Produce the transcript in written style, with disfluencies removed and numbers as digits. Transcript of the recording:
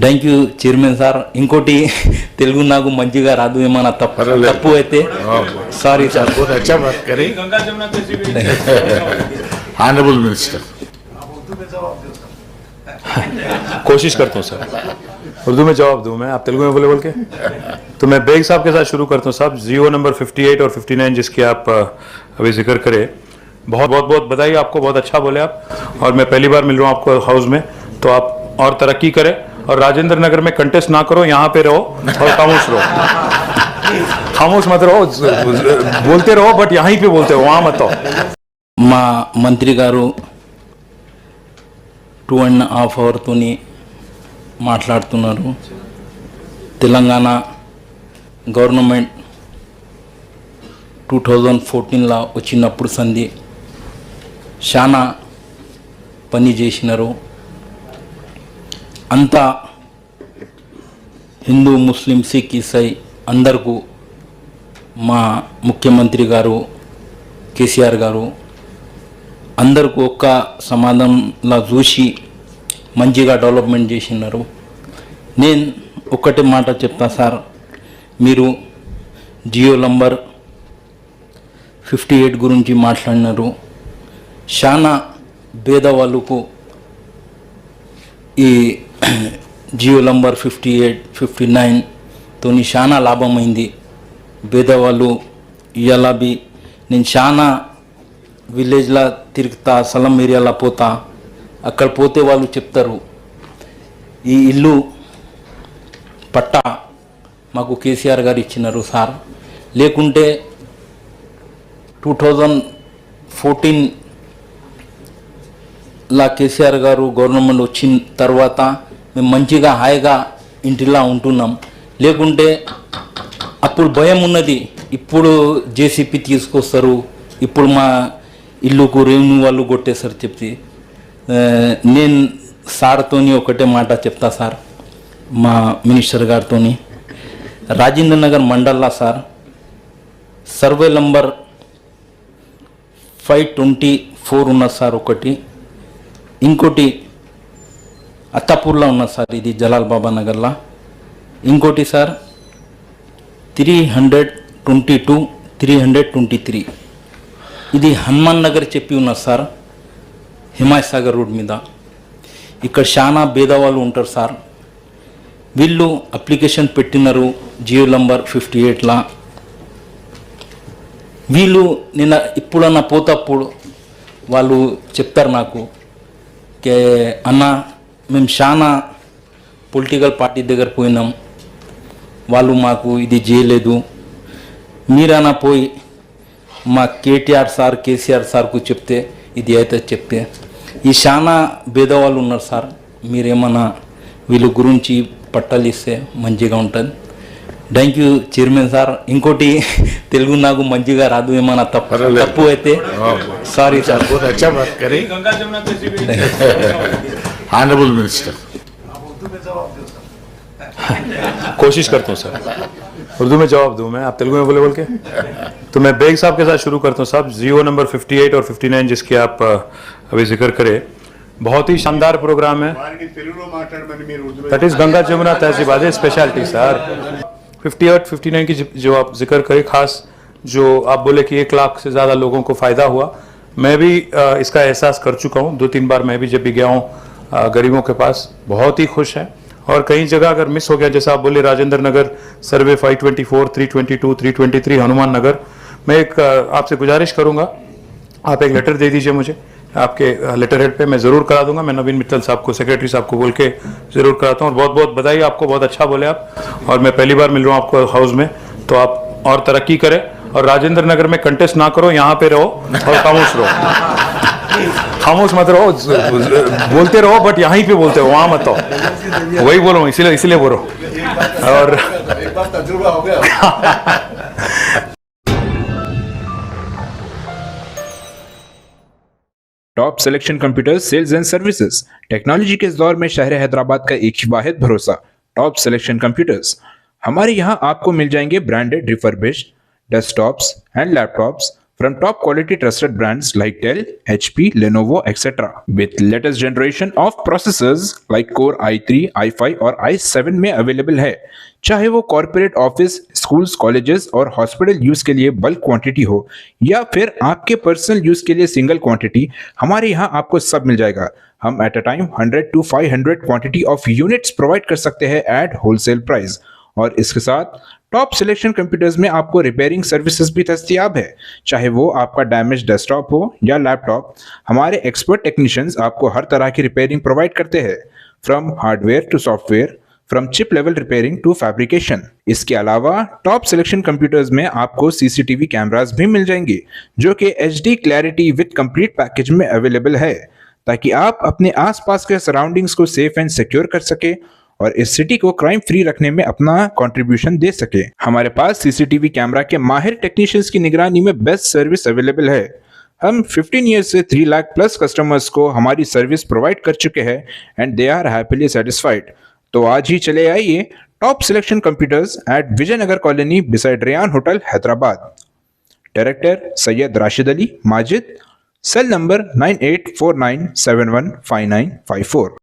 Thank you chairman sir. ఇంకోటి తెలుగు నాకు మంచిగా రాదు, ఏమైనా తప్పు అయితే సారీ సార్. अच्छा बात करें ऑनरेबल मिनिस्टर. कोशिश करता हूँ सर, उर्दू में जवाब दूँ मैं, आप तेलुगु में बोल के. तो मैं बेग साहब के साथ शुरू करता हूँ साहब. जियो नंबर 58 और 59 जिसकी आप अभी जिक्र करें, बहुत बहुत बहुत बधाई आपको, बहुत अच्छा बोले आप. और मैं पहली बार मिल रहा हूँ आपको हाउस में, तो आप और तरक्की करें और राजेंद्र नगर में कंटेस्ट ना करो, यहाँ पे रहो और खामोश रहो. खामोश मत रहो, बोलते रहो बट यहीं पे बोलते रहो, वहाँ मत आओ. మా మంత్రి గారు 2.5 అవర్తోని మాట్లాడుతున్నారు. తెలంగాణ గవర్నమెంట్ 2014లో వచ్చినప్పుడు సంధి చాలా పని చేసినారు. అంతా హిందూ ముస్లిం సిక్ ఈసాయి అందరికీ మా ముఖ్యమంత్రి గారు కేసీఆర్ గారు అందరికీ ఒక్క సమాధానంలా చూసి మంచిగా డెవలప్మెంట్ చేసినారు. నేను ఒక్కటే మాట చెప్తా సార్, మీరు జియో నంబర్ 58 గురించి మాట్లాడినారు. చాలా పేదవాళ్ళకు ఈ జియో నంబర్ 58, 59 తోని చాలా లాభమైంది. పేదవాళ్ళు ఇలా బి నేను చాలా విలేజ్లో తిరుగుతా, సలం ఏరియాలో పోతా, అక్కడ పోతే వాళ్ళు చెప్తారు ఈ ఇల్లు పట్టా మాకు కేసీఆర్ గారు ఇచ్చినారు సార్, లేకుంటే 2014లా కేసీఆర్ గారు గవర్నమెంట్ వచ్చిన తర్వాత మేము మంచిగా హాయిగా ఇంటిలా ఉంటున్నాం. లేకుంటే అప్పుడు భయం ఉన్నది, ఇప్పుడు జేసీపీ తీసుకొస్తారు, ఇప్పుడు మా ఇల్లుకు రెవెన్యూ వాళ్ళు కొట్టేసారు చెప్తే. నేను సార్తోని ఒకటే మాట చెప్తా సార్, మా మినిస్టర్ గారితో, రాజేంద్ర నగర్ మండల్లో సార్ సర్వే నంబర్ 524 ఉన్నది సార్ ఒకటి, ఇంకోటి అత్తాపూర్లో ఉన్నది సార్, ఇది జలాల్ బాబా నగర్లో. ఇంకోటి సార్ 322, 323 ఇది హనుమాన్ నగర్ చెప్పి ఉన్నారు సార్, హిమాయత్ సాగర్ రోడ్ మీద. ఇక్కడ చాలా పేదవాళ్ళు ఉంటారు సార్. వీళ్ళు అప్లికేషన్ పెట్టినారు జియో నంబర్ 58లా. వీళ్ళు నిన్న ఇప్పుడన్నా పోతప్పుడు వాళ్ళు చెప్తారు నాకు, కే అన్న మేము చాలా పొలిటికల్ పార్టీ దగ్గర పోయినాం, వాళ్ళు మాకు ఇది చేయలేదు, మీరన్నా పోయి మా కేటీఆర్ సార్ కేసీఆర్ సార్కు చెప్తే ఇది అయితే చెప్తే. ఈ చాలా పేదవాళ్ళు ఉన్నారు సార్, మీరేమన్నా వీళ్ళ గురించి పట్టాలు ఇస్తే మంచిగా ఉంటుంది. Thank you chairman sir. ఇంకోటి తెలుగు నాకు మంచిగా రాదు, ఏమైనా తప్పు అయితే సారీ సార్. अच्छा बात करें ऑनरेबल मिनिस्टर. कोशिश करता हूँ सर, उर्दू में जवाब दूँ मैं, आप तेलुगु में बोल के. तो मैं बेग साहब के साथ शुरू करता हूँ साहब. जियो नंबर 58 और 59 जिसकी आप अभी जिक्र करें, बहुत ही शानदार प्रोग्राम है. दैट इज गंगा जमुना तहजीब आदि स्पेशलिटी सर. 58, 59 की जो आप जिक्र करें, खास जो आप बोले कि 1 लाख से ज़्यादा लोगों को फ़ायदा हुआ, मैं भी इसका एहसास कर चुका हूँ. 2-3 बार मैं भी जब भी गया हूँ गरीबों के पास, बहुत ही खुश हैं. और कई जगह अगर मिस हो गया, जैसा आप बोले राजेंद्र नगर सर्वे 524, 322, 323 हनुमान नगर, मैं एक आपसे गुजारिश करूंगा, आप एक लेटर दे दीजिए मुझे, आपके लेटर हेड पे मैं ज़रूर करा दूंगा. मैं नवीन मित्तल साहब को, सेक्रेटरी साहब को बोल के ज़रूर कराता हूँ. और बहुत बहुत बधाई आपको, बहुत अच्छा बोले आप. और मैं पहली बार मिल रहा हूँ आपको हाउस में, तो आप और तरक्की करें और राजेंद्र नगर में कंटेस्ट ना करो, यहाँ पे रहो और खामोश रहो. खामोश मत रहो, बोलते रहो बट यहीं पे बोलते रहो, वहाँ मत आओ. वही बोल रहा हूँ, इसीलिए बोल रहा हूँ. और एक बार तजुर्बा हो गया. Top selection computers sales and services. Technology के इस दौर में शहर हैदराबाद का एक ही वाहिद भरोसा, टॉप सिलेक्शन कंप्यूटर्स. हमारे यहाँ आपको मिल जाएंगे branded refurbished desktops and laptops from top quality trusted brands like Dell, HP, Lenovo, etc. with latest generation of processors like Core i3, i5 और i7 में अवेलेबल है। चाहे वो कॉर्पोरेट ऑफिस, स्कूल्स, कॉलेजेस और हॉस्पिटल यूज के लिए bulk quantity हो या फिर आपके पर्सनल यूज के लिए सिंगल क्वांटिटी, हमारे यहाँ आपको सब मिल जाएगा। हम at a time 100 to 500 quantity of units provide कर सकते हैं एट होलसेल प्राइस। और इसके साथ टॉप सिलेक्शन कंप्यूटर्स में आपको रिपेयरिंग सर्विसेज भी दस्तियाब है। चाहे वो आपका डैमेज डेस्कटॉप हो या लैपटॉप, हमारे एक्सपर्ट टेक्नीशियंस आपको हर तरह की रिपेयरिंग प्रोवाइड करते हैं, from hardware to software, from chip level repairing to fabrication. इसके अलावा टॉप सिलेक्शन कंप्यूटर्स में आपको सीसीटीवी कैमरास भी मिल जाएंगे जो कि HD clarity with complete package में अवेलेबल है, ताकि आप अपने आसपास के सराउंडिंग्स को सेफ एंड सिक्योर कर सके और इस सिटी को क्राइम फ्री रखने में अपना कंट्रीब्यूशन दे सके। हमारे पास सीसीटीवी कैमरा के माहिर टेक्नीशियंस की निगरानी में बेस्ट सर्विस अवेलेबल है। हम 15 ईयर्स से 3 लाख प्लस कस्टमर्स को हमारी सर्विस प्रोवाइड कर चुके हैं and they are happily satisfied. तो आज ही चले आइए top selection computers at Vijayanagar colony beside Ryan hotel, Hyderabad. Director Syed Rashid Ali Majid, cell number 9849715954।